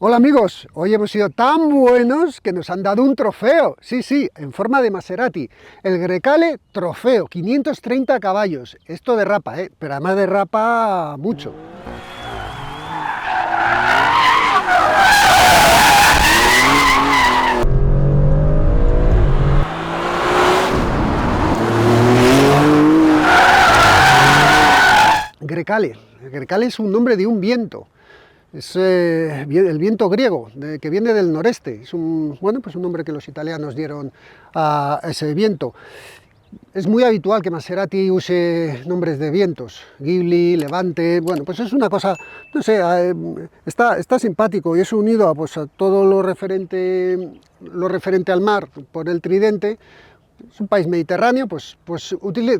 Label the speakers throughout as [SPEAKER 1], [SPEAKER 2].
[SPEAKER 1] Hola amigos, hoy hemos sido tan buenos que nos han dado un trofeo, sí, en forma de Maserati, el Grecale Trofeo, 530 caballos, esto derrapa, pero además derrapa mucho. Grecale, el Grecale es un nombre de un viento. Es el viento griego, que viene del noreste. Es un nombre que los italianos dieron a ese viento. Es muy habitual que Maserati use nombres de vientos, Ghibli, Levante, bueno, pues es una cosa, no sé, está simpático y es unido a todo lo referente al mar por el Tridente. Es un país mediterráneo, pues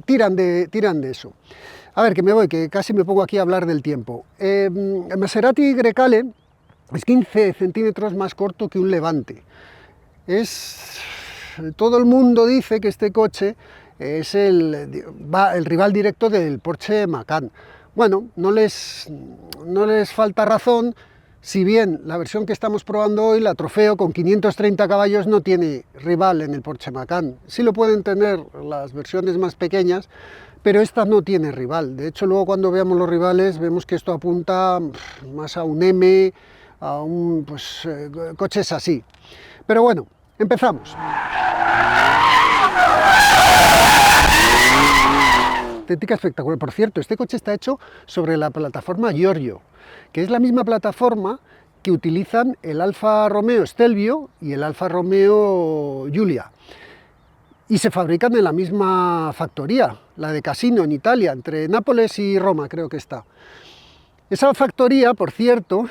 [SPEAKER 1] tiran de eso. A ver, que me voy, que casi me pongo aquí a hablar del tiempo. El Maserati Grecale es 15 centímetros más corto que un Levante. Todo el mundo dice que este coche es el rival directo del Porsche Macan. Bueno, no les falta razón, si bien la versión que estamos probando hoy, la Trofeo, con 530 caballos, no tiene rival en el Porsche Macan. Sí lo pueden tener las versiones más pequeñas, pero esta no tiene rival. De hecho, luego cuando veamos los rivales, vemos que esto apunta más a un M, a coches así. Pero bueno, empezamos. Estética espectacular. Por cierto, este coche está hecho sobre la plataforma Giorgio, que es la misma plataforma que utilizan el Alfa Romeo Stelvio y el Alfa Romeo Giulia. Y se fabrican en la misma factoría, la de Casino, en Italia, entre Nápoles y Roma, creo que está. Esa factoría, por cierto,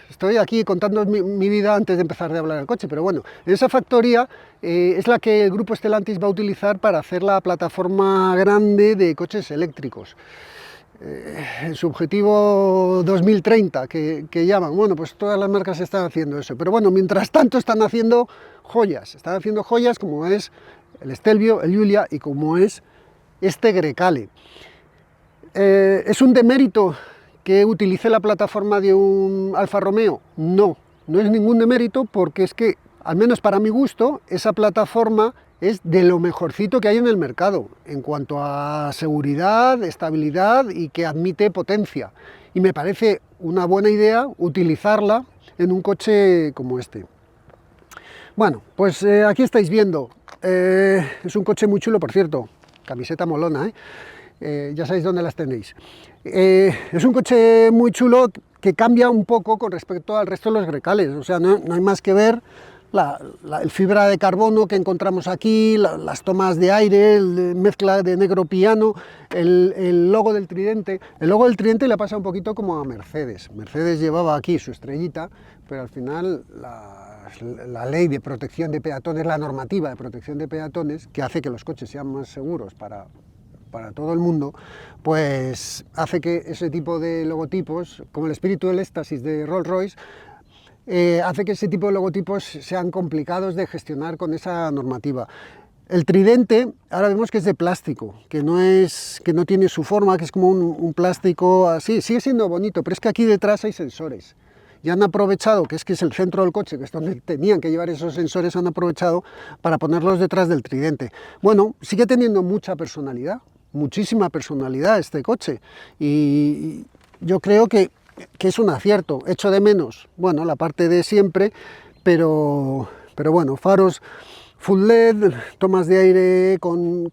[SPEAKER 1] estoy aquí contando mi vida antes de empezar de hablar del coche, pero bueno, esa factoría es la que el grupo Stellantis va a utilizar para hacer la plataforma grande de coches eléctricos. Su objetivo 2030, que llaman, bueno, pues todas las marcas están haciendo eso, pero bueno, mientras tanto están haciendo joyas como es el Stelvio, el Giulia y como es este Grecale. ¿Es un demérito que utilice la plataforma de un Alfa Romeo? No es ningún demérito, porque es que, al menos para mi gusto, esa plataforma es de lo mejorcito que hay en el mercado, en cuanto a seguridad, estabilidad y que admite potencia. Y me parece una buena idea utilizarla en un coche como este. Bueno, pues aquí estáis viendo, es un coche muy chulo, por cierto, camiseta molona, ya sabéis dónde las tenéis. Es un coche muy chulo que cambia un poco con respecto al resto de los Grecales, o sea, no hay más que ver el fibra de carbono que encontramos aquí, las tomas de aire, mezcla de negro piano, el logo del Tridente. El logo del Tridente le pasa un poquito como a Mercedes. Mercedes llevaba aquí su estrellita, pero al final la ley de protección de peatones, la normativa de protección de peatones, que hace que los coches sean más seguros para todo el mundo, pues hace que ese tipo de logotipos, como el espíritu del éxtasis de Rolls-Royce, hace que ese tipo de logotipos sean complicados de gestionar con esa normativa. El Tridente, ahora vemos que es de plástico, que no tiene su forma, que es como un plástico así, sigue siendo bonito, pero es que aquí detrás hay sensores. Y han aprovechado, que es el centro del coche, que es donde tenían que llevar esos sensores, han aprovechado para ponerlos detrás del Tridente. Bueno, sigue teniendo mucha personalidad, muchísima personalidad este coche, y yo creo que es un acierto. Echo de menos, bueno, la parte de siempre, pero bueno, faros full LED, tomas de aire con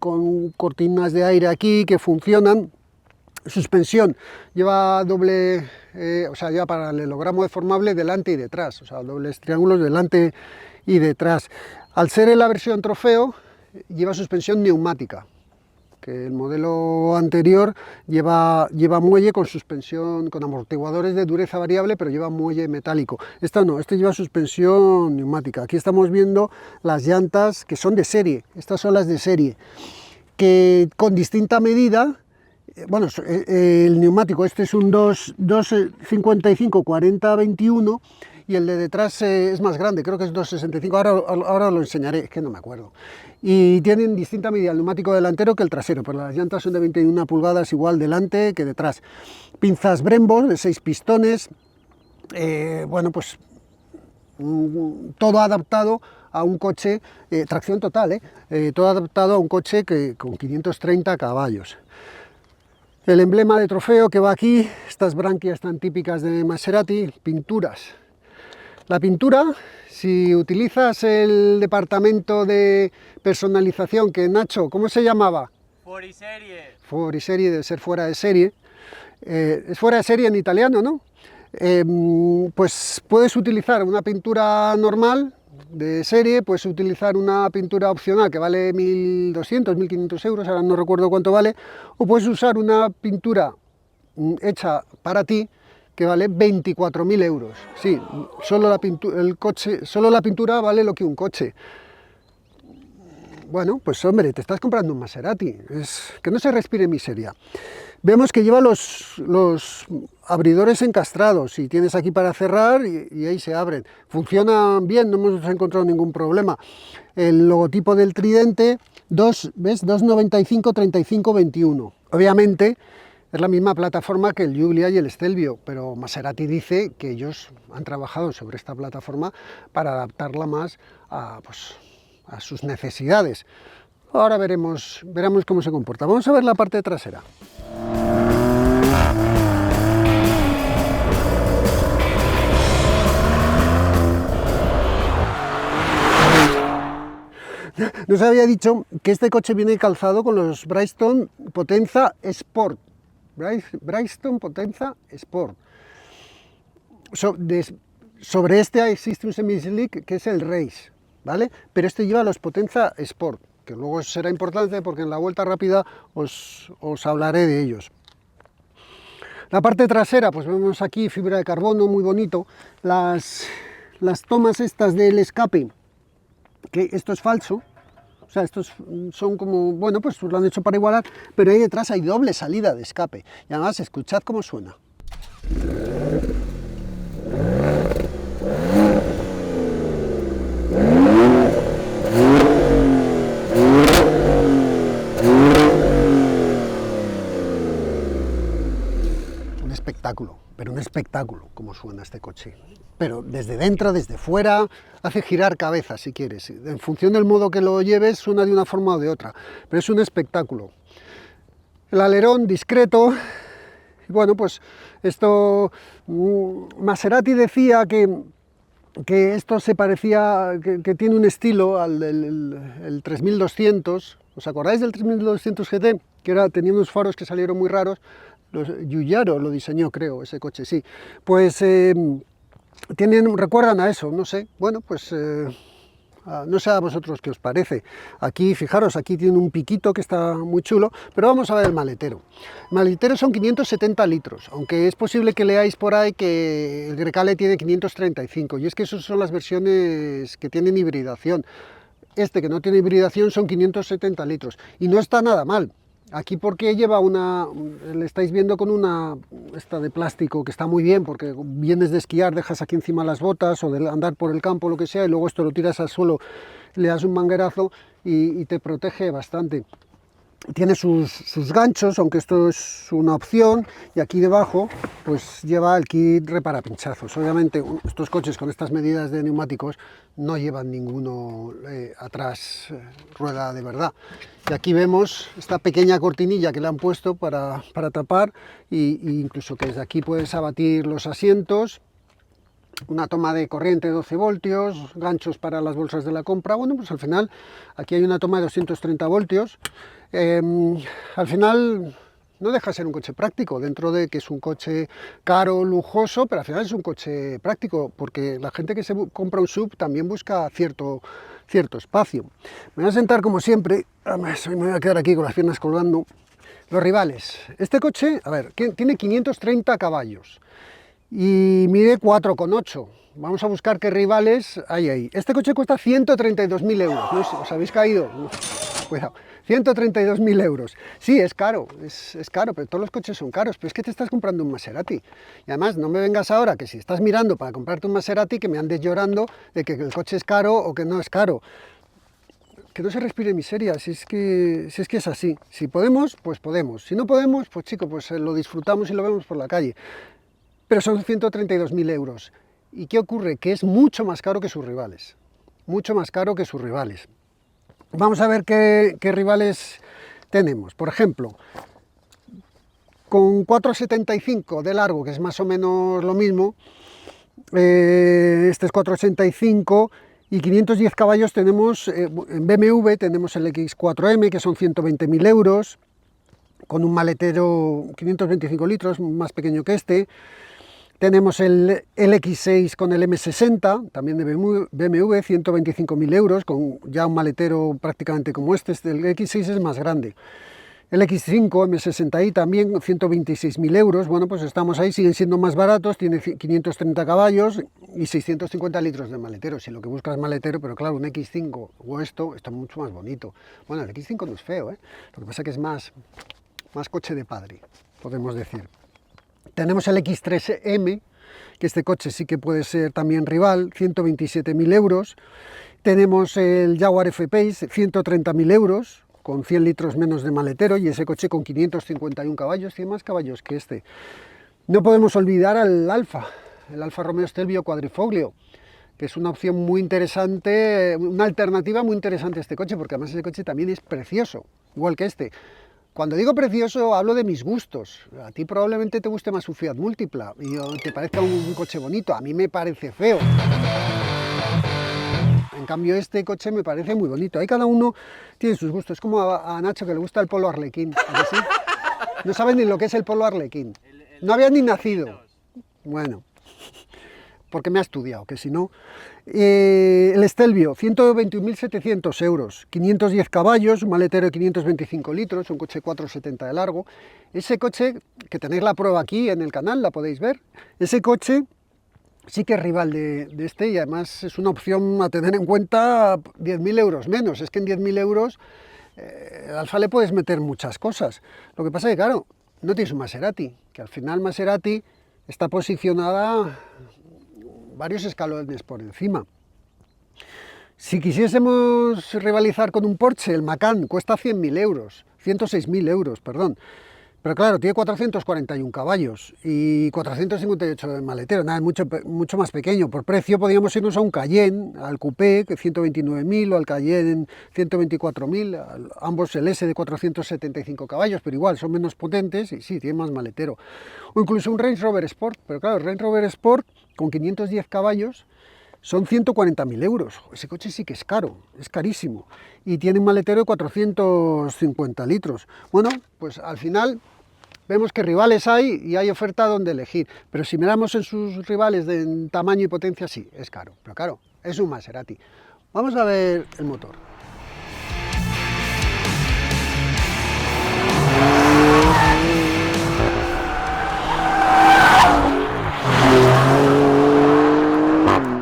[SPEAKER 1] cortinas de aire aquí que funcionan. Suspensión, lleva doble, lleva paralelogramo deformable delante y detrás, o sea, dobles triángulos delante y detrás. Al ser en la versión Trofeo, lleva suspensión neumática, que el modelo anterior lleva muelle con suspensión, con amortiguadores de dureza variable, pero lleva muelle metálico. Esta no, este lleva suspensión neumática. Aquí estamos viendo las llantas que son de serie, estas son las de serie, que con distinta medida. Bueno, el neumático, este es un 255 40-21 y el de detrás es más grande, creo que es 265, ahora lo enseñaré, es que no me acuerdo. Y tienen distinta medida el neumático delantero que el trasero, pero las llantas son de 21 pulgadas igual delante que detrás. Pinzas Brembo de 6 pistones, bueno, pues todo adaptado a un coche, tracción total, todo adaptado a un coche con 530 caballos. El emblema de trofeo que va aquí, estas branquias tan típicas de Maserati, pinturas. La pintura, si utilizas el departamento de personalización, que Nacho, ¿cómo se llamaba?
[SPEAKER 2] Fuoriserie.
[SPEAKER 1] Fuoriserie, debe ser fuera de serie. Es fuera de serie en italiano, ¿no? Pues puedes utilizar una pintura normal de serie, puedes utilizar una pintura opcional que vale 1.200, 1.500 euros, ahora no recuerdo cuánto vale, o puedes usar una pintura hecha para ti que vale 24.000 euros. Sí, solo la pintura vale lo que un coche. Bueno, pues hombre, te estás comprando un Maserati, que no se respire miseria. Vemos que lleva los abridores encastrados y tienes aquí para cerrar y ahí se abren. Funcionan bien, no hemos encontrado ningún problema. El logotipo del tridente, ¿ves? 295 35 21. Obviamente es la misma plataforma que el Giulia y el Stelvio, pero Maserati dice que ellos han trabajado sobre esta plataforma para adaptarla más a sus necesidades. Ahora veremos cómo se comporta. Vamos a ver la parte trasera. Nos había dicho que este coche viene calzado con los Bridgestone Potenza Sport. Bridgestone Potenza Sport. Sobre este existe un semi-slick que es el Race, ¿vale? Pero este lleva los Potenza Sport, que luego será importante porque en la vuelta rápida os hablaré de ellos. La parte trasera, pues vemos aquí fibra de carbono, muy bonito. Las tomas estas del escape, que esto es falso, o sea, estos son como, bueno, pues lo han hecho para igualar, pero ahí detrás hay doble salida de escape. Y además, escuchad cómo suena. Un espectáculo, pero un espectáculo como suena este coche. Pero desde dentro, desde fuera, hace girar cabezas si quieres. En función del modo que lo lleves, suena de una forma o de otra. Pero es un espectáculo. El alerón discreto. Bueno, pues esto, Maserati decía que esto se parecía, que tiene un estilo al del 3200. ¿Os acordáis del 3200 GT? Que tenía unos faros que salieron muy raros. Giugiaro lo diseñó, creo, ese coche, sí. Pues recuerdan a eso, no sé. Bueno, pues no sé a vosotros qué os parece. Aquí, fijaros, aquí tiene un piquito que está muy chulo, pero vamos a ver el maletero. El maletero son 570 litros, aunque es posible que leáis por ahí que el Grecale tiene 535, y es que esas son las versiones que tienen hibridación. Este que no tiene hibridación son 570 litros, y no está nada mal. Aquí porque lleva le estáis viendo con esta de plástico, que está muy bien, porque vienes de esquiar, dejas aquí encima las botas, o de andar por el campo, lo que sea, y luego esto lo tiras al suelo, le das un manguerazo y te protege bastante. Tiene sus ganchos, aunque esto es una opción, y aquí debajo pues lleva el kit reparapinchazos. Obviamente estos coches con estas medidas de neumáticos no llevan ninguno atrás rueda de verdad. Y aquí vemos esta pequeña cortinilla que le han puesto para tapar, y incluso que desde aquí puedes abatir los asientos. Una toma de corriente 12 voltios, ganchos para las bolsas de la compra. Bueno, pues al final aquí hay una toma de 230 voltios. Al final no deja de ser un coche práctico, dentro de que es un coche caro, lujoso, pero al final es un coche práctico, porque la gente que se compra un SUV también busca cierto espacio. Me voy a sentar como siempre, me voy a quedar aquí con las piernas colgando. Los rivales. Este coche, a ver, tiene 530 caballos. Y mide 4,8. Vamos a buscar qué rivales hay ahí. Este coche cuesta 132.000 euros. ¿No os habéis caído? No. Cuidado. 132.000 euros. Sí, es caro, es caro, pero todos los coches son caros. Pero es que te estás comprando un Maserati. Y además, no me vengas ahora que si estás mirando para comprarte un Maserati, que me andes llorando de que el coche es caro o que no es caro. Que no se respire miseria, si es que es así. Si podemos, pues podemos. Si no podemos, pues chico, pues lo disfrutamos y lo vemos por la calle. Pero son 132.000 euros. ¿Y qué ocurre? Que es mucho más caro que sus rivales, mucho más caro que sus rivales. Vamos a ver qué rivales tenemos. Por ejemplo, con 4,75 de largo, que es más o menos lo mismo, este es 4,85 y 510 caballos tenemos, en BMW tenemos el X4M, que son 120.000 euros, con un maletero 525 litros, más pequeño que este. Tenemos el X6 con el M60, también de BMW, 125.000 euros, con ya un maletero prácticamente como este. El X6 es más grande. El X5 M60i también, 126.000 euros. Bueno, pues estamos ahí, siguen siendo más baratos, tiene 530 caballos y 650 litros de maletero. Si lo que buscas es maletero, pero claro, un X5 o esto está mucho más bonito. Bueno, el X5 no es feo, ¿eh? Lo que pasa es que es más coche de padre, podemos decir. Tenemos el X3M, que este coche sí que puede ser también rival, 127.000 euros. Tenemos el Jaguar F-Pace, 130.000 euros, con 100 litros menos de maletero, y ese coche con 551 caballos, 100 más caballos que este. No podemos olvidar al Alfa, el Alfa Romeo Stelvio Quadrifoglio, que es una opción muy interesante, una alternativa muy interesante a este coche, porque además ese coche también es precioso, igual que este. Cuando digo precioso, hablo de mis gustos. A ti probablemente te guste más un Fiat Multipla y te parezca un coche bonito. A mí me parece feo. En cambio, este coche me parece muy bonito. Ahí cada uno tiene sus gustos. Es como a Nacho, que le gusta el Polo Arlequín. ¿A que sí? No saben ni lo que es el Polo Arlequín. No había ni nacido. Bueno, porque me ha estudiado, que si no... el Stelvio, 121.700 euros, 510 caballos, un maletero de 525 litros, un coche 4,70 de largo. Ese coche, que tenéis la prueba aquí en el canal, la podéis ver, ese coche sí que es rival de este, y además es una opción a tener en cuenta. 10.000 euros menos. Es que en 10.000 euros al Alfa le puedes meter muchas cosas. Lo que pasa es que, claro, no tienes un Maserati, que al final Maserati está posicionada varios escalones por encima. Si quisiésemos rivalizar con un Porsche, el Macan cuesta 100.000 euros, 106.000 euros, perdón. Pero claro, tiene 441 caballos y 458 de maletero, nada, mucho más pequeño. Por precio podríamos irnos a un Cayenne, al Coupé, que 129.000, o al Cayenne 124.000, ambos el S de 475 caballos, pero igual son menos potentes y sí, tienen más maletero. O incluso un Range Rover Sport, pero claro, el Range Rover Sport con 510 caballos son 140.000 euros. Ese coche sí que es caro, es carísimo. Y tiene un maletero de 450 litros. Bueno, pues al final vemos que rivales hay y hay oferta donde elegir. Pero si miramos en sus rivales de tamaño y potencia, sí, es caro. Pero claro, es un Maserati. Vamos a ver el motor.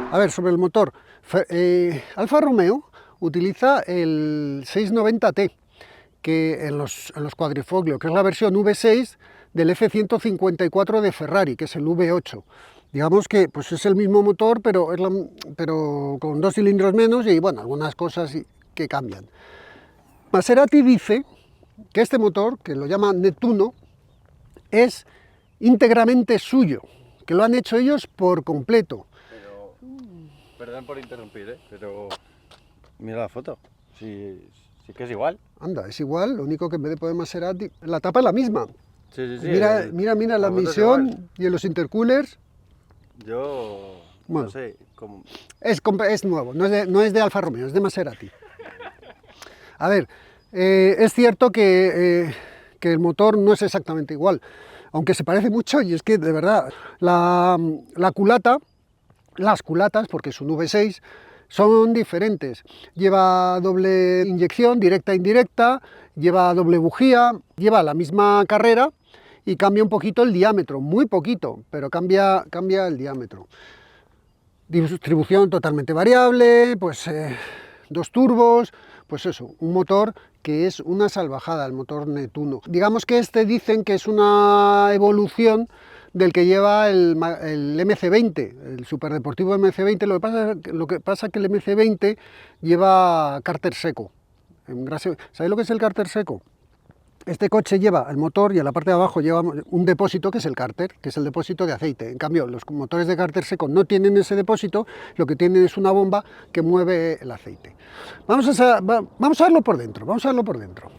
[SPEAKER 1] A ver, sobre el motor, Alfa Romeo utiliza el 690T, que en los Quadrifoglio, que es la versión V6 del F154 de Ferrari, que es el V8. Digamos que pues es el mismo motor, pero con 2 cilindros menos y bueno, algunas cosas que cambian. Maserati dice que este motor, que lo llama Nettuno, es íntegramente suyo, que lo han hecho ellos por completo.
[SPEAKER 2] Perdón por interrumpir, pero mira la foto, sí que es igual.
[SPEAKER 1] Anda, es igual, lo único que en vez de poner Maserati, la tapa es la misma.
[SPEAKER 2] Sí.
[SPEAKER 1] Mira la emisión y en los intercoolers.
[SPEAKER 2] Yo
[SPEAKER 1] bueno,
[SPEAKER 2] no sé cómo...
[SPEAKER 1] Es nuevo, no es de Alfa Romeo, es de Maserati. A ver, es cierto que el motor no es exactamente igual, aunque se parece mucho, y es que de verdad, la culata, las culatas, porque es un V6, son diferentes. Lleva doble inyección, directa e indirecta, lleva doble bujía, lleva la misma carrera y cambia un poquito el diámetro, muy poquito, pero cambia el diámetro. Distribución totalmente variable, pues 2 turbos, pues eso, un motor que es una salvajada, el motor Nettuno. Digamos que dicen que es una evolución del que lleva el MC20, el superdeportivo MC20. Lo que pasa es que el MC20 lleva cárter seco. ¿Sabéis lo que es el cárter seco? Este coche lleva el motor y en la parte de abajo lleva un depósito que es el cárter, que es el depósito de aceite. En cambio, los motores de cárter seco no tienen ese depósito, lo que tienen es una bomba que mueve el aceite. Vamos a verlo por dentro, vamos a verlo por dentro.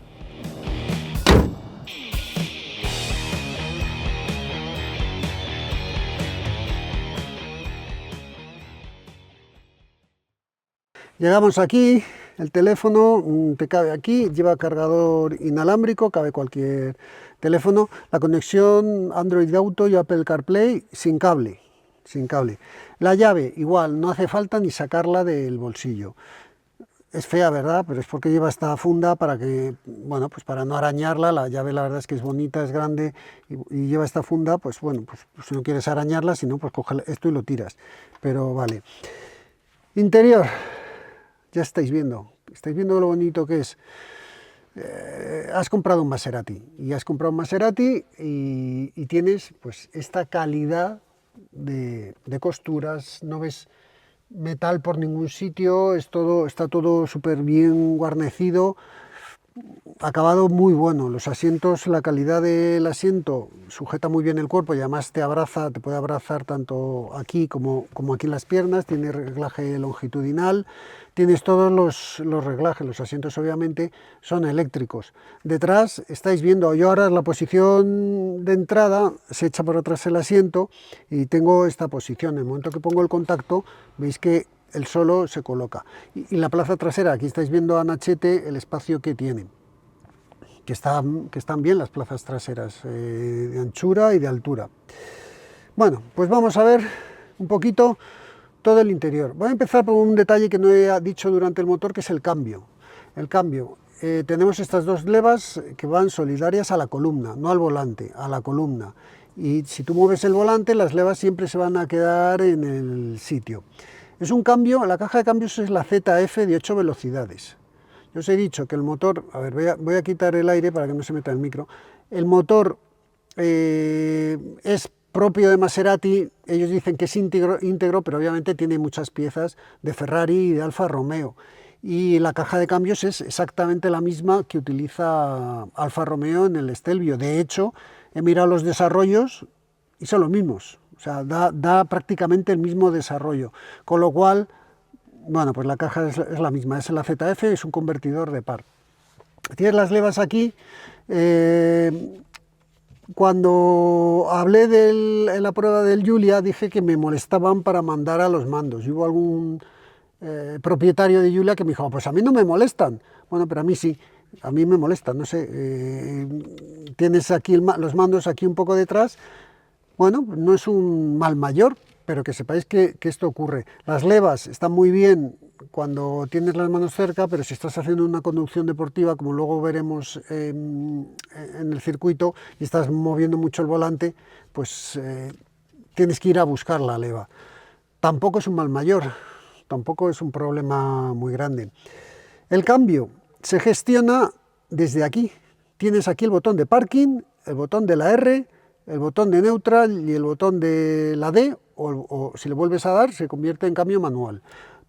[SPEAKER 1] Llegamos aquí, el teléfono te cabe aquí, lleva cargador inalámbrico, cabe cualquier teléfono, la conexión Android Auto y Apple CarPlay sin cable, sin cable. La llave igual, no hace falta ni sacarla del bolsillo. Es fea, ¿verdad? Pero es porque lleva esta funda para que, bueno, pues para no arañarla. La llave la verdad es que es bonita, es grande y lleva esta funda, pues bueno, pues si no quieres arañarla, si no, pues coge esto y lo tiras. Pero vale. Interior. Ya estáis viendo lo bonito que es. Has comprado un Maserati y tienes pues esta calidad de costuras, no ves metal por ningún sitio, está todo súper bien guarnecido, acabado muy bueno. Los asientos, la calidad del asiento sujeta muy bien el cuerpo y además te abraza, te puede abrazar tanto aquí como aquí en las piernas, tiene reglaje longitudinal, tienes todos los reglajes, los asientos obviamente son eléctricos. Detrás estáis viendo, yo ahora la posición de entrada se echa por atrás el asiento y tengo esta posición. En el momento que pongo el contacto veis que él solo se coloca. Y la plaza trasera, aquí estáis viendo a Nachete el espacio que tiene, que están bien las plazas traseras, de anchura y de altura. Bueno, pues vamos a ver un poquito todo el interior. Voy a empezar por un detalle que no he dicho durante el motor, que es el cambio. Tenemos estas dos levas que van solidarias a la columna, no al volante, a la columna. Y si tú mueves el volante, las levas siempre se van a quedar en el sitio. Es un cambio, la caja de cambios es la ZF de 8 velocidades. Yo os he dicho que el motor, a ver, voy a quitar el aire para que no se meta el micro. El motor es propio de Maserati, ellos dicen que es íntegro, pero obviamente tiene muchas piezas de Ferrari y de Alfa Romeo. Y la caja de cambios es exactamente la misma que utiliza Alfa Romeo en el Stelvio. De hecho, he mirado los desarrollos y son los mismos. O sea, da prácticamente el mismo desarrollo, con lo cual, bueno, pues la caja es la misma, es la ZF, es un convertidor de par. Tienes las levas aquí. Cuando hablé en la prueba del Giulia, dije que me molestaban para mandar a los mandos. Y hubo algún propietario de Giulia que me dijo, pues a mí no me molestan. Bueno, pero a mí sí, a mí me molestan, no sé. Tienes aquí los mandos aquí un poco detrás. Bueno, no es un mal mayor, pero que sepáis que esto ocurre. Las levas están muy bien cuando tienes las manos cerca, pero si estás haciendo una conducción deportiva, como luego veremos en el circuito, y estás moviendo mucho el volante, pues tienes que ir a buscar la leva. Tampoco es un mal mayor, tampoco es un problema muy grande. El cambio se gestiona desde aquí. Tienes aquí el botón de parking, el botón de la R, el botón de neutral y el botón de la D, o si le vuelves a dar se convierte en cambio manual.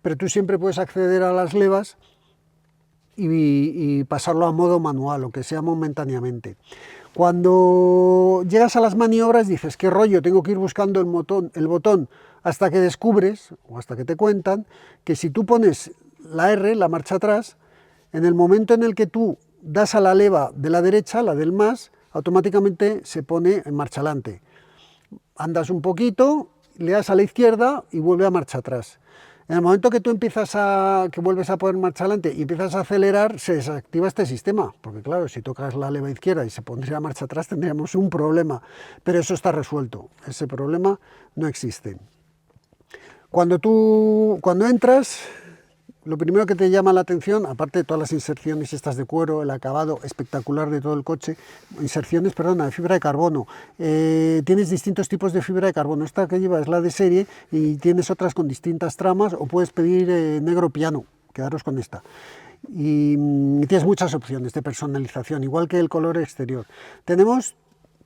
[SPEAKER 1] Pero tú siempre puedes acceder a las levas y pasarlo a modo manual, o que sea momentáneamente. Cuando llegas a las maniobras dices, qué rollo, tengo que ir buscando el botón hasta que descubres, o hasta que te cuentan, que si tú pones la R, la marcha atrás, en el momento en el que tú das a la leva de la derecha, la del más, automáticamente se pone en marcha adelante. Andas un poquito, le das a la izquierda y vuelve a marcha atrás. En el momento que tú vuelves a poner marcha adelante y empiezas a acelerar, se desactiva este sistema, porque claro, si tocas la leva izquierda y se pondría marcha atrás, tendríamos un problema, pero eso está resuelto, ese problema no existe. Cuando entras, lo primero que te llama la atención, aparte de todas las inserciones estas de cuero, el acabado espectacular de todo el coche, de fibra de carbono. Tienes distintos tipos de fibra de carbono. Esta que lleva es la de serie y tienes otras con distintas tramas, o puedes pedir negro piano, quedaros con esta. Y tienes muchas opciones de personalización, igual que el color exterior. Tenemos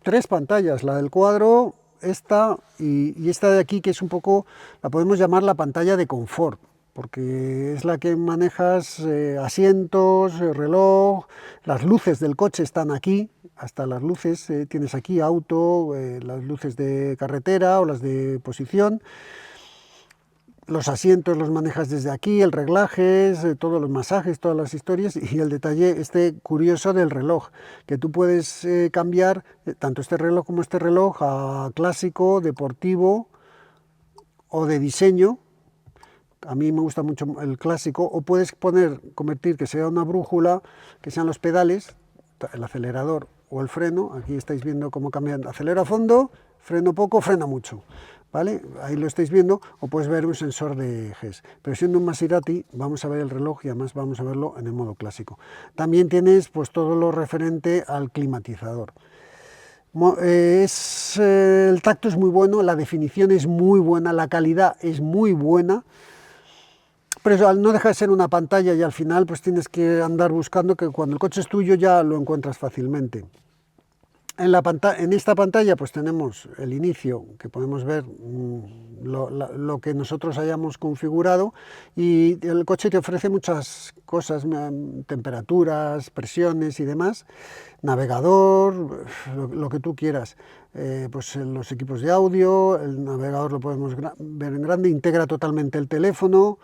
[SPEAKER 1] 3 pantallas, la del cuadro, esta y esta de aquí, que es un poco, la podemos llamar la pantalla de confort. porque es la que manejas asientos, reloj, las luces del coche están aquí, hasta las luces tienes aquí, auto, las luces de carretera o las de posición. Los asientos los manejas desde aquí, el reglaje, todos los masajes, todas las historias, y el detalle este curioso del reloj, que tú puedes cambiar tanto este reloj como este reloj a clásico, deportivo o de diseño. A mí me gusta mucho el clásico, o puedes convertir que sea una brújula, que sean los pedales, el acelerador o el freno. Aquí estáis viendo cómo cambian, acelero a fondo, freno poco, frena mucho. ¿Vale? Ahí lo estáis viendo, o puedes ver un sensor de ejes. Pero siendo un Maserati, vamos a ver el reloj y además vamos a verlo en el modo clásico. También tienes pues todo lo referente al climatizador. El tacto es muy bueno, la definición es muy buena, la calidad es muy buena, pero eso, no deja de ser una pantalla y al final pues tienes que andar buscando, que cuando el coche es tuyo ya lo encuentras fácilmente. En esta pantalla pues tenemos el inicio, que podemos ver lo que nosotros hayamos configurado, y el coche te ofrece muchas cosas, temperaturas, presiones y demás, navegador, lo que tú quieras, pues los equipos de audio, el navegador lo podemos ver en grande, integra totalmente el teléfono.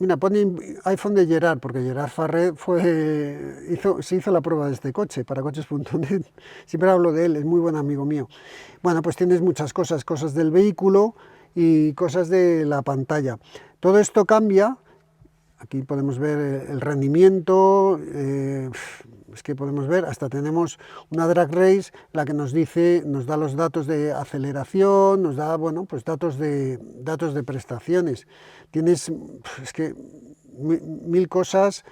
[SPEAKER 1] Mira, pone iPhone de Gerard, porque Gerard Farré se hizo la prueba de este coche para coches.net. Siempre hablo de él, es muy buen amigo mío. Bueno, pues tienes muchas cosas del vehículo y cosas de la pantalla. Todo esto cambia. Aquí podemos ver el rendimiento, es que podemos ver, hasta tenemos una drag race, la que nos da los datos de aceleración, nos da, bueno, pues datos de prestaciones. Tienes, es que mil cosas,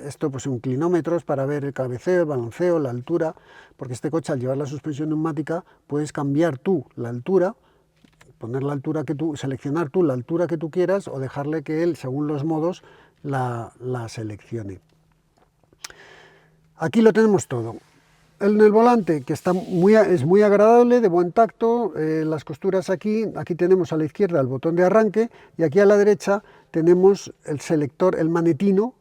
[SPEAKER 1] esto pues en kilómetros para ver el cabeceo, el balanceo, la altura, porque este coche al llevar la suspensión neumática puedes cambiar tú la altura, poner la altura seleccionar tú la altura que tú quieras o dejarle que él, según los modos, la seleccione. Aquí lo tenemos todo. En el volante, que es muy agradable, de buen tacto, las costuras aquí tenemos a la izquierda el botón de arranque y aquí a la derecha tenemos el selector, el manetino,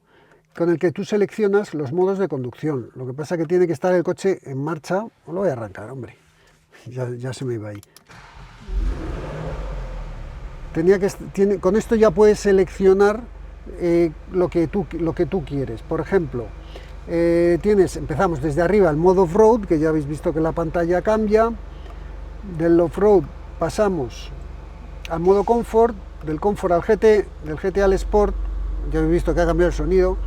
[SPEAKER 1] con el que tú seleccionas los modos de conducción. Lo que pasa es que tiene que estar el coche en marcha. Lo voy a arrancar, hombre, ya se me iba ahí. Con esto ya puedes seleccionar lo que tú quieres. Por ejemplo, empezamos desde arriba el modo off-road, que ya habéis visto que la pantalla cambia. Del off-road pasamos al modo comfort, del comfort al GT, del GT al Sport, ya habéis visto que ha cambiado el sonido,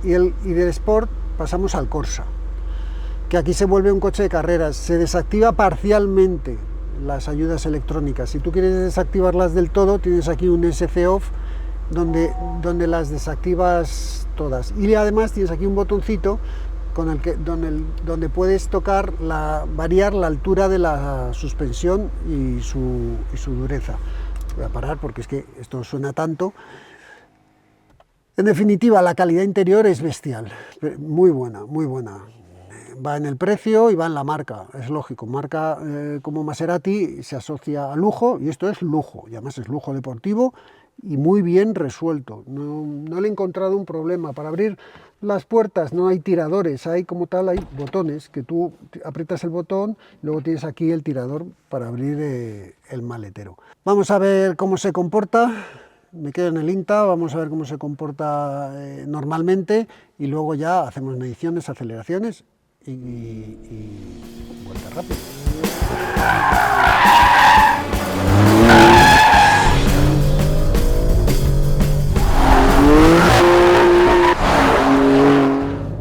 [SPEAKER 1] y del Sport pasamos al Corsa, que aquí se vuelve un coche de carreras. Se desactiva parcialmente las ayudas electrónicas. Si tú quieres desactivarlas del todo, tienes aquí un SC Off donde las desactivas todas, y además tienes aquí un botoncito donde puedes variar la altura de la suspensión y su dureza. Voy a parar porque es que esto suena tanto. En definitiva, la calidad interior es bestial, muy buena, muy buena. Va en el precio y va en la marca, es lógico. Marca como Maserati se asocia a lujo, y esto es lujo, y además es lujo deportivo y muy bien resuelto. No le he encontrado un problema. Para abrir las puertas no hay tiradores, hay como tal, hay botones, que tú aprietas el botón, luego tienes aquí el tirador para abrir el maletero. Vamos a ver cómo se comporta. Me quedo en el INTA, vamos a ver cómo se comporta normalmente, y luego ya hacemos mediciones, aceleraciones y vuelta rápida.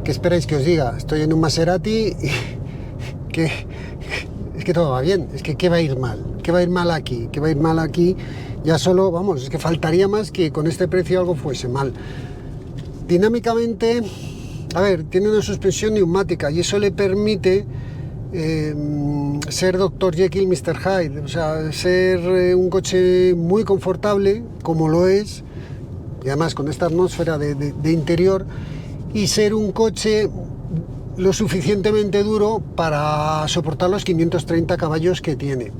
[SPEAKER 1] ¿Qué esperáis que os diga? Estoy en un Maserati y es que todo va bien. Es que ¿qué va a ir mal? ¿Qué va a ir mal aquí? ¿Qué va a ir mal aquí? Ya solo, vamos, es que faltaría más que con este precio algo fuese mal. Dinámicamente, a ver, tiene una suspensión neumática y eso le permite ser Dr. Jekyll, Mr. Hyde, o sea, ser un coche muy confortable, como lo es, y además con esta atmósfera de interior, y ser un coche lo suficientemente duro para soportar los 530 caballos que tiene.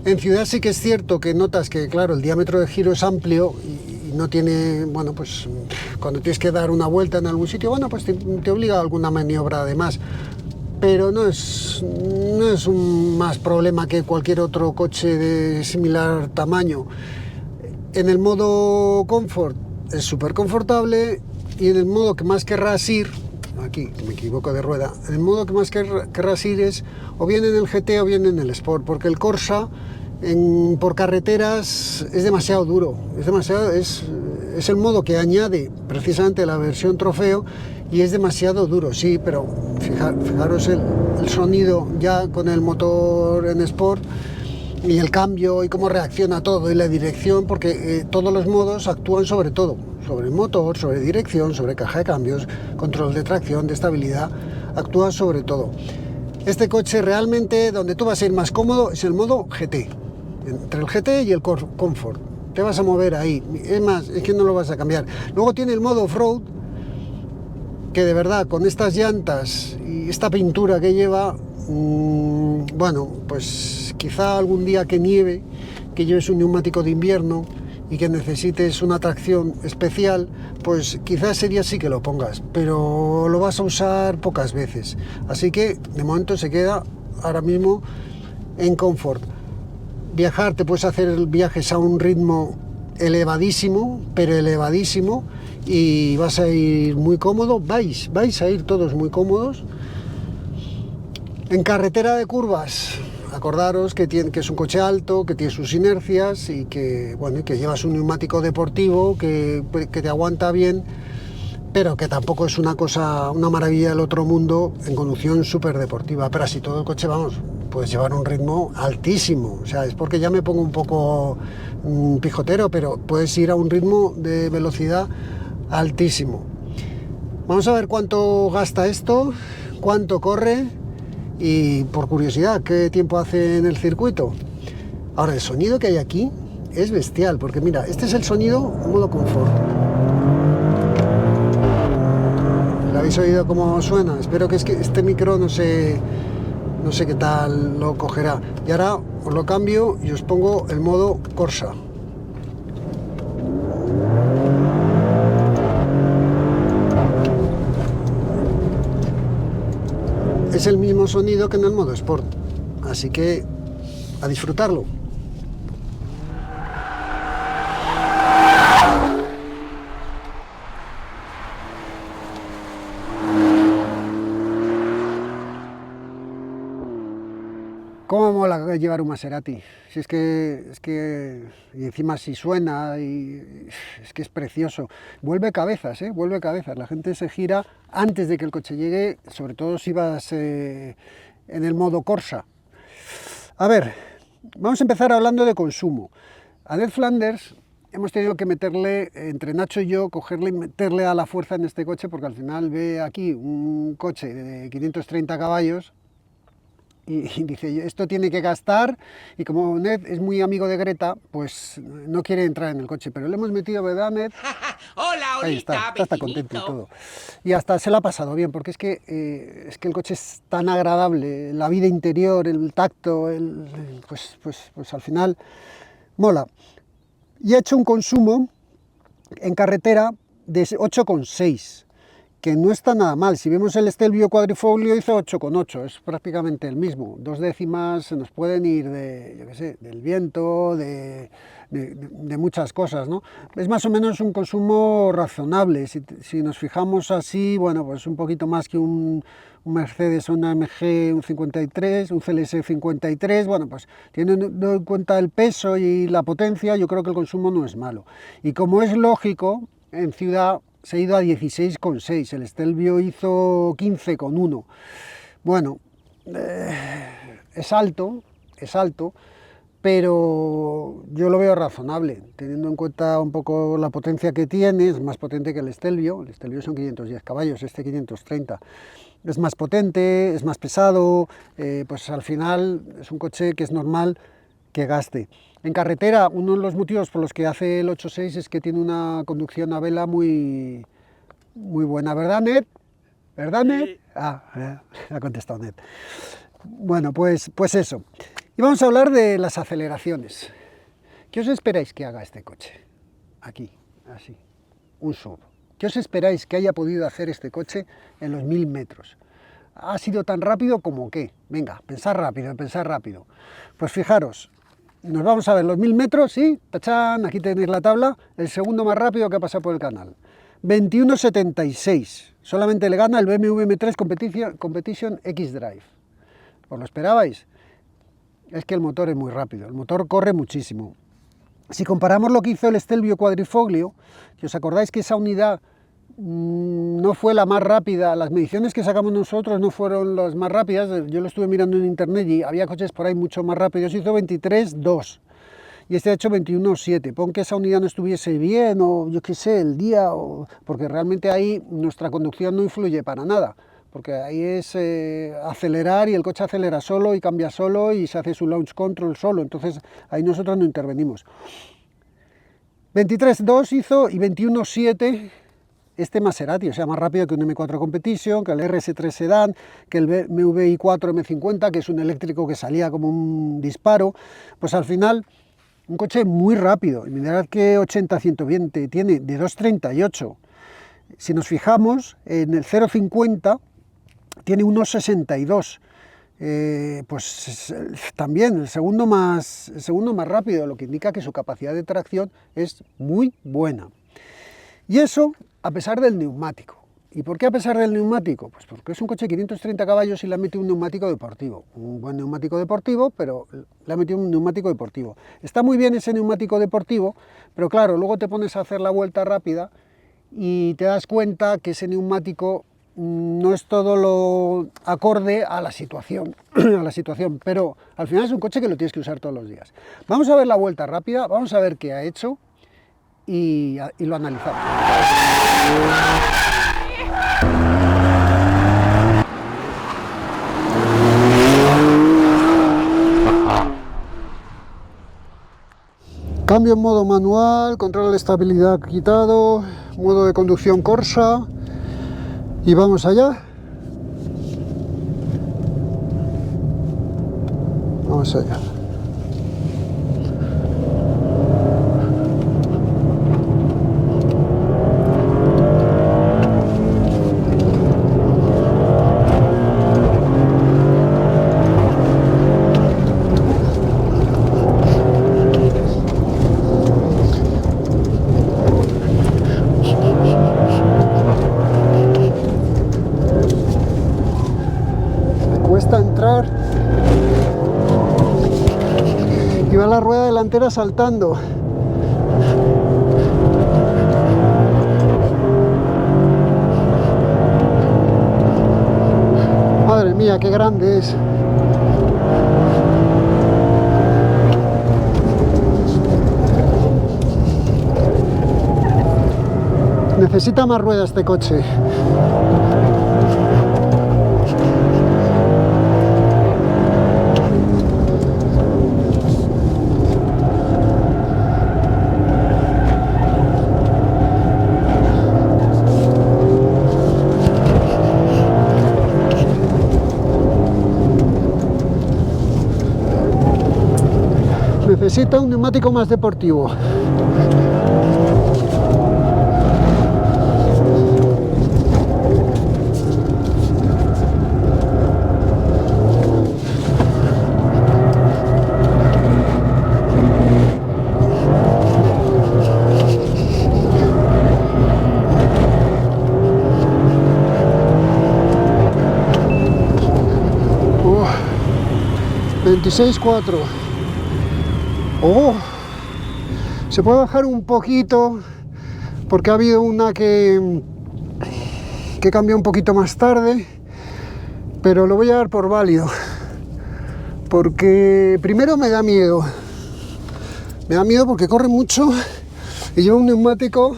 [SPEAKER 1] En ciudad sí que es cierto que notas que, claro, el diámetro de giro es amplio y no tiene, bueno, pues cuando tienes que dar una vuelta en algún sitio, bueno, pues te obliga a alguna maniobra además. Pero no es un más problema que cualquier otro coche de similar tamaño. En el modo Comfort es súper confortable y en el modo que más querrás ir, aquí me equivoco de rueda, en el modo que más querrás ir es o bien en el GT o bien en el Sport, porque el Corsa por carreteras es demasiado duro, es el modo que añade precisamente la versión trofeo y es demasiado duro, sí, pero fijaros el sonido ya con el motor en Sport y el cambio y cómo reacciona todo y la dirección, porque todos los modos actúan sobre todo, sobre el motor, sobre dirección, sobre caja de cambios, control de tracción, de estabilidad, actúa sobre todo. Este coche realmente donde tú vas a ir más cómodo es el modo GT, entre el GT y el Comfort, te vas a mover ahí, es más, es que no lo vas a cambiar. Luego tiene el modo Off-Road, que de verdad con estas llantas y esta pintura que lleva, bueno, pues quizá algún día que nieve, que lleves un neumático de invierno y que necesites una tracción especial, pues quizás ese día sí que lo pongas, pero lo vas a usar pocas veces, así que de momento se queda ahora mismo en Comfort. Viajar, te puedes hacer viajes a un ritmo elevadísimo, pero elevadísimo, y vas a ir muy cómodo, vais a ir todos muy cómodos. En carretera de curvas, acordaros que es un coche alto, que tiene sus inercias y que, bueno, que llevas un neumático deportivo que te aguanta bien, pero que tampoco es una maravilla del otro mundo en conducción súper deportiva. Pero así todo el coche, vamos, puedes llevar un ritmo altísimo. O sea, es porque ya me pongo un poco pijotero, pero puedes ir a un ritmo de velocidad altísimo. Vamos a ver cuánto gasta esto, cuánto corre y, por curiosidad, qué tiempo hace en el circuito. Ahora, el sonido que hay aquí es bestial, porque mira, este es el sonido modo confort. ¿Lo habéis oído cómo suena? Espero que este micro no sé qué tal lo cogerá. Y ahora os lo cambio y os pongo el modo Corsa. Es el mismo sonido que en el modo Sport, así que a disfrutarlo. ¿Cómo mola llevar un Maserati? Si es que y encima si suena y es que es precioso. Vuelve cabezas, vuelve cabezas. La gente se gira antes de que el coche llegue, sobre todo si vas en el modo Corsa. A ver, vamos a empezar hablando de consumo. A Ned Flanders hemos tenido que meterle, entre Nacho y yo, cogerle y meterle a la fuerza en este coche, porque al final ve aquí un coche de 530 caballos y dice, esto tiene que gastar, y como Ned es muy amigo de Greta, pues no quiere entrar en el coche, pero le hemos metido, ¿verdad, Ned?
[SPEAKER 3] Hola,
[SPEAKER 1] Ahí
[SPEAKER 3] Olita,
[SPEAKER 1] está contento y todo. Y hasta se lo ha pasado bien, porque es que el coche es tan agradable, la vida interior, el tacto, pues al final mola. Y ha hecho un consumo en carretera de 8,6, que no está nada mal. Si vemos el Stelvio Quadrifoglio hizo 8,8, es prácticamente el mismo. 2 décimas se nos pueden ir del viento, de muchas cosas, ¿no? Es más o menos un consumo razonable. Si nos fijamos así, bueno, pues un poquito más que un Mercedes, una AMG, un 53, un CLS 53, bueno, pues teniendo en cuenta el peso y la potencia, yo creo que el consumo no es malo. Y como es lógico, en ciudad se ha ido a 16,6, el Stelvio hizo 15,1. Bueno, es alto, pero yo lo veo razonable, teniendo en cuenta un poco la potencia que tiene. Es más potente que el Stelvio son 510 caballos, este 530. Es más potente, es más pesado, pues al final es un coche que es normal que gaste. En carretera, uno de los motivos por los que hace el 8,6 es que tiene una conducción a vela muy buena, ¿verdad, Ned? ¿Verdad, Ned? Ah, ha contestado Ned. Bueno, pues eso. Y vamos a hablar de las aceleraciones. ¿Qué os esperáis que haga este coche? Aquí, así, un SUV. ¿Qué os esperáis que haya podido hacer este coche en los 1000 metros? ¿Ha sido tan rápido como qué? Venga, pensad rápido, pensad rápido. Pues fijaros, nos vamos a ver los 1000 metros, ¿sí? ¡Tachán! Aquí tenéis la tabla, el segundo más rápido que ha pasado por el canal. 21.76, solamente le gana el BMW M3 Competition X-Drive. ¿Os lo esperabais? Es que el motor es muy rápido, el motor corre muchísimo. Si comparamos lo que hizo el Stelvio Quadrifoglio, si os acordáis que esa unidad no fue la más rápida, las mediciones que sacamos nosotros no fueron las más rápidas, yo lo estuve mirando en internet y había coches por ahí mucho más rápidos, hizo 23.2 y este ha hecho 21.7, pon que esa unidad no estuviese bien o yo qué sé, el día, porque realmente ahí nuestra conducción no influye para nada, porque ahí es acelerar y el coche acelera solo y cambia solo y se hace su launch control solo, entonces ahí nosotros no intervenimos. 23.2 hizo y 21.7 este Maserati, o sea, más rápido que un M4 Competition, que el RS3 Sedan, que el BMW i4 M50, que es un eléctrico que salía como un disparo, pues al final un coche muy rápido, y mirad que 80-120 tiene de 2.38, si nos fijamos en el 0.50 tiene 1.62, pues también el segundo más rápido, lo que indica que su capacidad de tracción es muy buena. Y eso a pesar del neumático. ¿Y por qué a pesar del neumático? Pues porque es un coche de 530 caballos y le ha metido un neumático deportivo. Un buen neumático deportivo, pero le ha metido un neumático deportivo. Está muy bien ese neumático deportivo, pero claro, luego te pones a hacer la vuelta rápida y te das cuenta que ese neumático no es todo lo acorde a la situación, pero al final es un coche que lo tienes que usar todos los días. Vamos a ver la vuelta rápida, vamos a ver qué ha hecho y lo analizamos. Cambio en modo manual, control de estabilidad quitado, modo de conducción Corsa y vamos allá. Vamos allá. Entrar y va la rueda delantera saltando. Madre mía, qué grande es. Necesita más ruedas este coche. Necesita un neumático más deportivo. Oh, 26.4. Oh, se puede bajar un poquito porque ha habido una que cambió un poquito más tarde, pero lo voy a dar por válido porque primero me da miedo porque corre mucho y lleva un neumático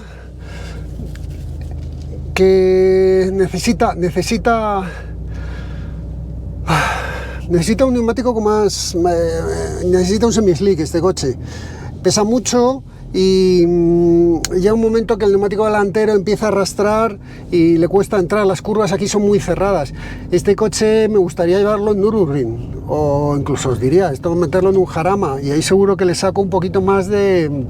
[SPEAKER 1] que necesita un neumático con más, necesita un semi-slick este coche, pesa mucho y llega un momento que el neumático delantero empieza a arrastrar y le cuesta entrar, las curvas aquí son muy cerradas. Este coche me gustaría llevarlo en Nürburgring, o incluso os diría, esto meterlo en un Jarama, y ahí seguro que le saco un poquito más de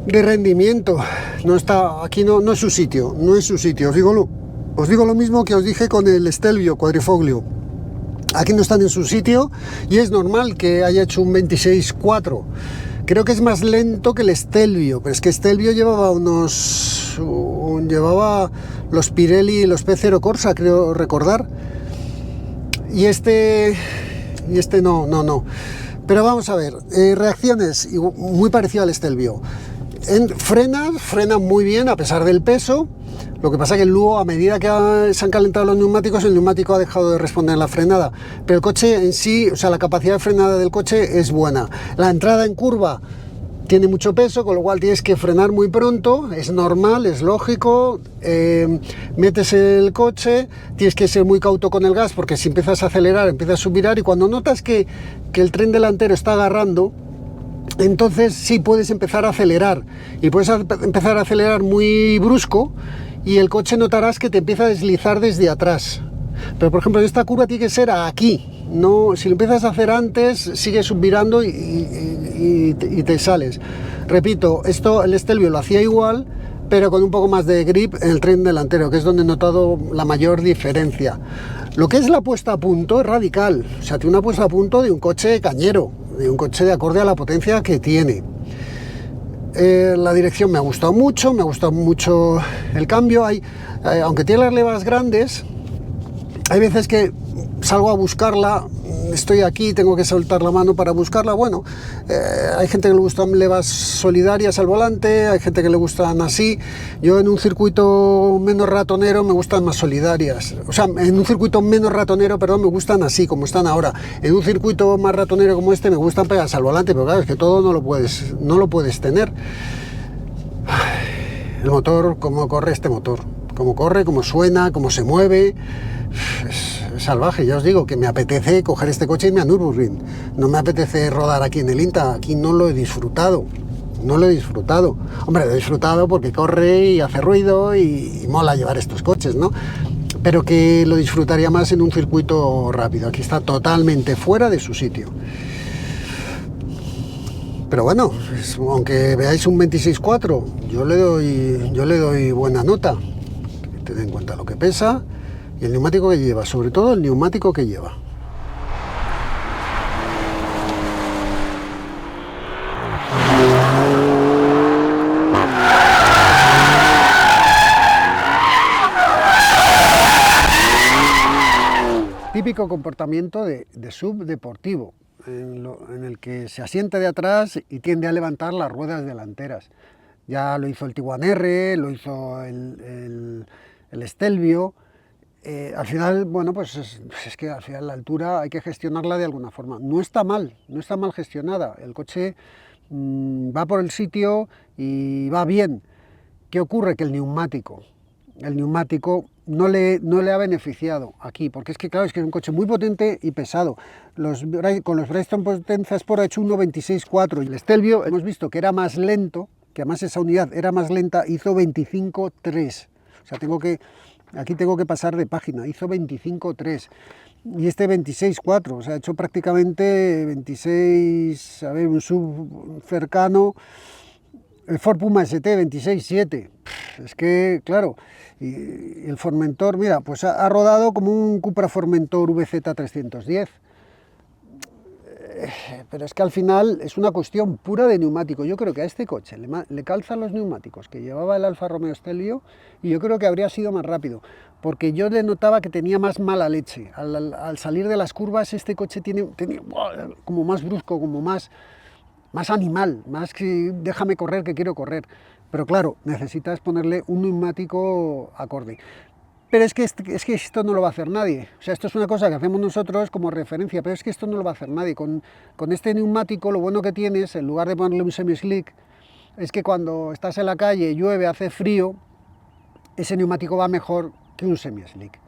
[SPEAKER 1] rendimiento. No está, aquí no es su sitio, no es su sitio. Os digo lo mismo que os dije con el Stelvio Quadrifoglio. Aquí no están en su sitio y es normal que haya hecho un 26.4. Creo que es más lento que el Stelvio, pero es que Stelvio llevaba los Pirelli y los P0 Corsa, creo recordar. Y este no. Pero vamos a ver, reacciones muy parecidas al Stelvio. Frena muy bien a pesar del peso. Lo que pasa es que luego, a medida que se han calentado los neumáticos, el neumático ha dejado de responder en la frenada. Pero el coche en sí, o sea, la capacidad de frenada del coche es buena. La entrada en curva tiene mucho peso, con lo cual tienes que frenar muy pronto. Es normal, es lógico. Metes el coche, tienes que ser muy cauto con el gas, porque si empiezas a acelerar, empiezas a subvirar, y cuando notas que el tren delantero está agarrando, entonces sí puedes empezar a acelerar, y puedes empezar a acelerar muy brusco, y el coche notarás que te empieza a deslizar desde atrás. Pero por ejemplo, esta curva tiene que ser aquí, no, si lo empiezas a hacer antes, sigues subvirando y te sales. Repito, esto el Stelvio lo hacía igual, pero con un poco más de grip en el tren delantero, que es donde he notado la mayor diferencia. Lo que es la puesta a punto es radical, o sea, tiene una puesta a punto de un coche cañero, de un coche de acorde a la potencia que tiene. La dirección me ha gustado mucho el cambio. Aunque tiene las levas grandes, hay veces que salgo a buscarla, estoy aquí, tengo que soltar la mano para buscarla. Bueno, hay gente que le gustan levas solidarias al volante, hay gente que le gustan así. Yo en un circuito menos ratonero me gustan más solidarias. O sea, en un circuito menos ratonero, perdón, me gustan así, como están ahora. En un circuito más ratonero como este me gustan pegadas al volante, pero claro, es que todo no lo puedes tener. El motor, cómo corre este motor, cómo corre, cómo suena, cómo se mueve. Es salvaje. Ya os digo que me apetece coger este coche y irme a Nürburgring. No me apetece rodar aquí en el INTA. Aquí no lo he disfrutado. Hombre, lo he disfrutado porque corre y hace ruido y mola llevar estos coches, ¿no? Pero que lo disfrutaría más en un circuito rápido. Aquí está totalmente fuera de su sitio. Pero bueno, aunque veáis un 26.4, yo le doy buena nota. Tened en cuenta lo que pesa y el neumático que lleva, sobre todo el neumático que lleva. Típico comportamiento de sub deportivo, en el que se asienta de atrás y tiende a levantar las ruedas delanteras. Ya lo hizo el Tiguan R, lo hizo el Stelvio. Al final, bueno, pues es que al final la altura hay que gestionarla de alguna forma. No está mal gestionada. El coche va por el sitio y va bien. ¿Qué ocurre? Que el neumático no le ha beneficiado aquí, porque es que claro, es que es un coche muy potente y pesado. Con los Bristol Potence Sport ha hecho 1.26.4 y el Stelvio hemos visto que era más lento, que además esa unidad era más lenta, hizo 25.3. O sea, aquí tengo que pasar de página, hizo 25.3 y este 26.4, o sea, ha hecho prácticamente 26, a ver, un sub cercano. El Ford Puma ST 26.7, es que, claro, y el Formentor, mira, pues ha rodado como un Cupra Formentor VZ310, pero es que al final es una cuestión pura de neumático. Yo creo que a este coche le calzan los neumáticos que llevaba el Alfa Romeo Stelvio y yo creo que habría sido más rápido, porque yo le notaba que tenía más mala leche. Al salir de las curvas este coche tenía como más brusco, como más animal, más que déjame correr que quiero correr. Pero claro, necesitas ponerle un neumático acorde. Pero es que esto no lo va a hacer nadie. O sea, esto es una cosa que hacemos nosotros como referencia, pero es que esto no lo va a hacer nadie. Con este neumático lo bueno que tienes, en lugar de ponerle un semi-slick, es que cuando estás en la calle, llueve, hace frío, ese neumático va mejor que un semi-slick.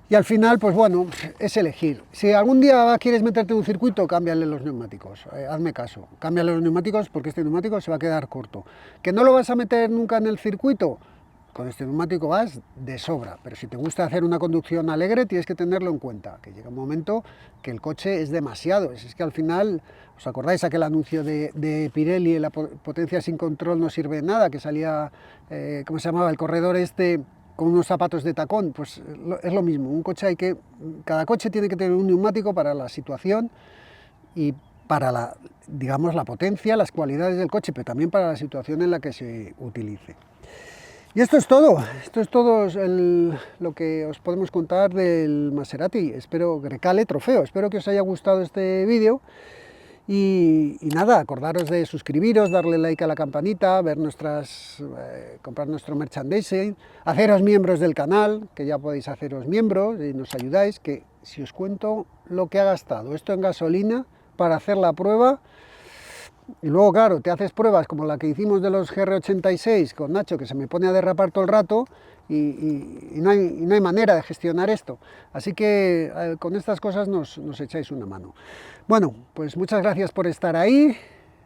[SPEAKER 1] Y al final, pues bueno, es elegir. Si algún día quieres meterte en un circuito, cámbiale los neumáticos. Hazme caso, cámbiale los neumáticos porque este neumático se va a quedar corto. ¿Que no lo vas a meter nunca en el circuito? Con este neumático vas de sobra, pero si te gusta hacer una conducción alegre tienes que tenerlo en cuenta, que llega un momento que el coche es demasiado. Es que al final, ¿os acordáis aquel anuncio de Pirelli, la potencia sin control no sirve de nada, que salía, ¿cómo se llamaba? El corredor este con unos zapatos de tacón. Pues es lo mismo, cada coche tiene que tener un neumático para la situación y para la, digamos, la potencia, las cualidades del coche, pero también para la situación en la que se utilice. Y esto es todo lo que os podemos contar del Maserati, Grecale Trofeo. Espero que os haya gustado este vídeo y nada, acordaros de suscribiros, darle like a la campanita, ver comprar nuestro merchandising, haceros miembros del canal, que ya podéis haceros miembros y nos ayudáis, que si os cuento lo que ha gastado esto en gasolina para hacer la prueba. Y luego, claro, te haces pruebas como la que hicimos de los GR86 con Nacho, que se me pone a derrapar todo el rato y no hay manera de gestionar esto. Así que con estas cosas nos echáis una mano. Bueno, pues muchas gracias por estar ahí.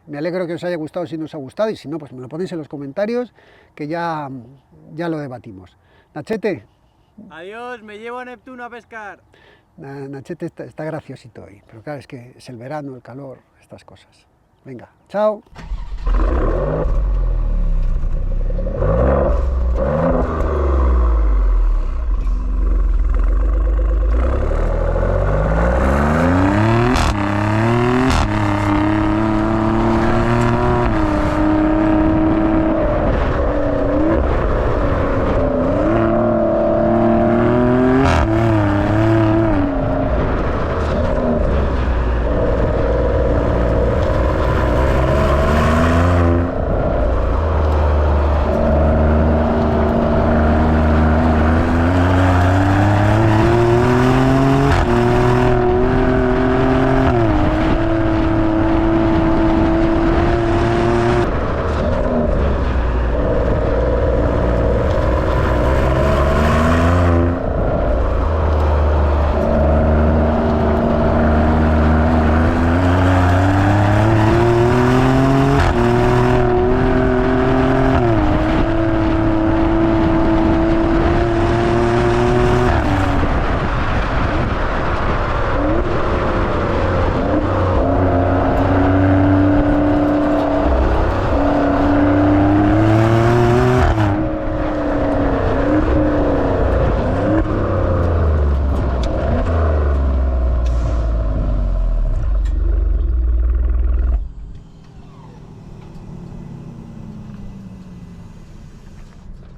[SPEAKER 1] Me alegro que os haya gustado si no os ha gustado y si no, pues me lo ponéis en los comentarios que ya lo debatimos. Nachete.
[SPEAKER 3] Adiós, me llevo a Neptuno a pescar.
[SPEAKER 1] Nachete está graciosito hoy, pero claro, es que es el verano, el calor, estas cosas. Venga, chao.